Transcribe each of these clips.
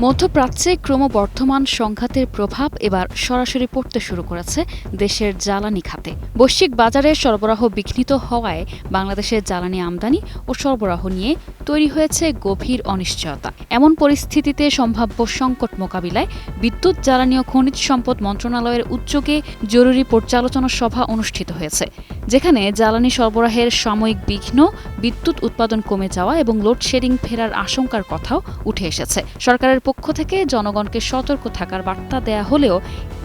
মধ্যপ্রাচ্যে ক্রমবর্ধমান সংঘাতের প্রভাব এবার সরাসরি পড়তে শুরু করেছে দেশের জ্বালানি খাতে। বৈশ্বিক বাজারে সরবরাহ বিঘ্নিত হওয়ায় বাংলাদেশের জ্বালানি আমদানি ও সরবরাহ নিয়ে তৈরি হয়েছে গভীর অনিশ্চয়তা। এমন পরিস্থিতিতে সম্ভাব্য সংকট মোকাবিলায় বিদ্যুৎ, জ্বালানি ও খনিজ সম্পদ মন্ত্রণালয়ের উদ্যোগে জরুরি পর্যালোচনা সভা অনুষ্ঠিত হয়েছে, যেখানে জ্বালানি সরবরাহের সাময়িক বিঘ্ন, বিদ্যুৎ উৎপাদন কমে যাওয়া এবং লোডশেডিং ফেরার আশঙ্কার কথাও উঠে এসেছে। সরকারের পক্ষ থেকে জনগণকে সতর্ক থাকার বার্তা দেয়া হলেও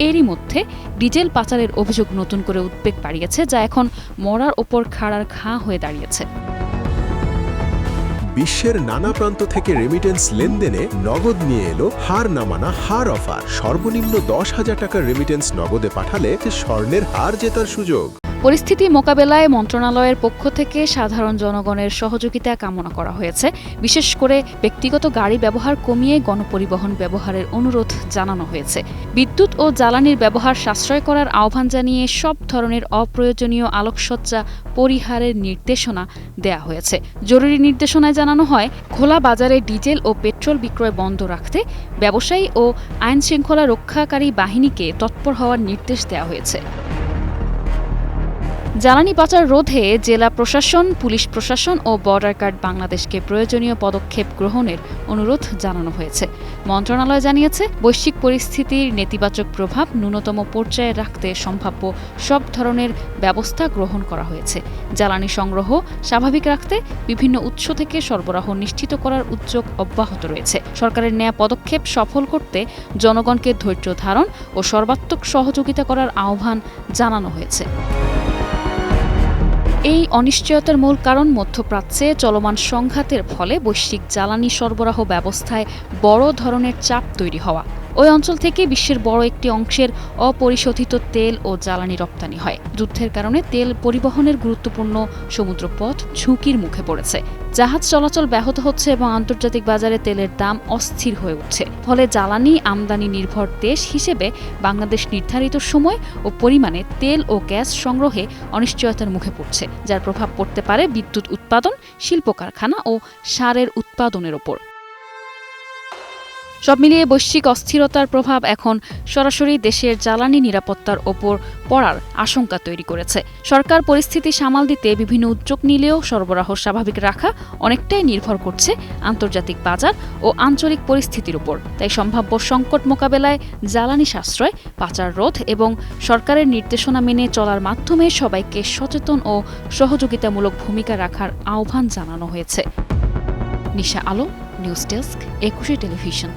এরই মধ্যে ডিজেল পাচারের অভিযোগ নতুন করে উদ্বেগ বাড়িয়েছে, যা এখন মরার ওপর খাড়ার ঘা হয়ে দাঁড়িয়েছে। বিশ্বের নানা প্রান্ত থেকে রেমিটেন্স লেনদেনে নগদ নিয়ে এলো হার না মানা হার অফার। সর্বনিম্ন 10,000 টাকার রেমিটেন্স নগদে পাঠালে স্বর্ণের হার জেতার সুযোগ। পরিস্থিতি মোকাবেলায় মন্ত্রণালয়ের পক্ষ থেকে সাধারণ জনগণের সহযোগিতা কামনা করা হয়েছে। বিশেষ করে ব্যক্তিগত গাড়ি ব্যবহার কমিয়ে গণপরিবহন ব্যবহারের অনুরোধ জানানো হয়েছে। বিদ্যুৎ ও জ্বালানির ব্যবহার সাশ্রয় করার আহ্বান জানিয়ে সব ধরনের অপ্রয়োজনীয় আলোকসজ্জা পরিহারের নির্দেশনা দেয়া হয়েছে। জরুরি নির্দেশনায় জানানো হয়, খোলা বাজারে ডিজেল ও পেট্রোল বিক্রয় বন্ধ রাখতে ব্যবসায়ী ও আইনশৃঙ্খলা রক্ষাকারী বাহিনীকে তৎপর হওয়ার নির্দেশ দেওয়া হয়েছে। জ্বালানি পাচার রোধে জেলা প্রশাসন, পুলিশ প্রশাসন ও বর্ডার গার্ড বাংলাদেশকে প্রয়োজনীয় পদক্ষেপ গ্রহণের অনুরোধ জানানো হয়েছে। মন্ত্রণালয় জানিয়েছে, বৈশ্বিক পরিস্থিতির নেতিবাচক প্রভাব ন্যূনতম পর্যায়ে রাখতে সম্ভাব্য সব ধরনের ব্যবস্থা গ্রহণ করা হয়েছে। জ্বালানি সংগ্রহ স্বাভাবিক রাখতে বিভিন্ন উৎস থেকে সরবরাহ নিশ্চিত করার উদ্যোগ অব্যাহত রয়েছে। সরকারের নেয়া পদক্ষেপ সফল করতে জনগণকে ধৈর্য ধারণ ও সর্বাত্মক সহযোগিতা করার আহ্বান জানানো হয়েছে। এই অনিশ্চয়তার মূল কারণ মধ্যপ্রাচ্যে চলমান সংঘাতের ফলে বৈশ্বিক জ্বালানি সরবরাহ ব্যবস্থায় বড় ধরনের চাপ তৈরি হওয়া। ওই অঞ্চল থেকে বিশ্বের বড় একটি অংশের অপরিশোধিত তেল ও জ্বালানি রপ্তানি হয়। যুদ্ধের কারণে তেল পরিবহনের গুরুত্বপূর্ণ সমুদ্রপথ ঝুঁকির মুখে পড়েছে। জাহাজ চলাচল ব্যাহত হচ্ছে এবং আন্তর্জাতিক বাজারে তেলের দাম অস্থির হয়ে উঠছে। ফলে জ্বালানি আমদানি নির্ভর দেশ হিসেবে বাংলাদেশ নির্ধারিত সময় ও পরিমাণে তেল ও গ্যাস সংগ্রহে অনিশ্চয়তার মুখে পড়ছে, যার প্রভাব পড়তে পারে বিদ্যুৎ উৎপাদন, শিল্প কারখানা ও সারের উৎপাদনের ওপর। সব মিলিয়ে বৈশ্বিক অস্থিরতার প্রভাব এখন সরাসরি দেশের জ্বালানি নিরাপত্তার ওপর পড়ার আশঙ্কা তৈরি করেছে। সরকার পরিস্থিতি সামাল দিতে বিভিন্ন উদ্যোগ নিলেও সরবরাহ স্বাভাবিক রাখা অনেকটাই নির্ভর করছে আন্তর্জাতিক বাজার ও আঞ্চলিক পরিস্থিতির উপর। তাই সম্ভাব্য সংকট মোকাবেলায় জ্বালানি সাশ্রয়, পাচার রোধ এবং সরকারের নির্দেশনা মেনে চলার মাধ্যমে সবাইকে সচেতন ও সহযোগিতামূলক ভূমিকা রাখার আহ্বান জানানো হয়েছে। নিশা আলম, নিউজ ডেস্ক, 21 টেলিভিশন।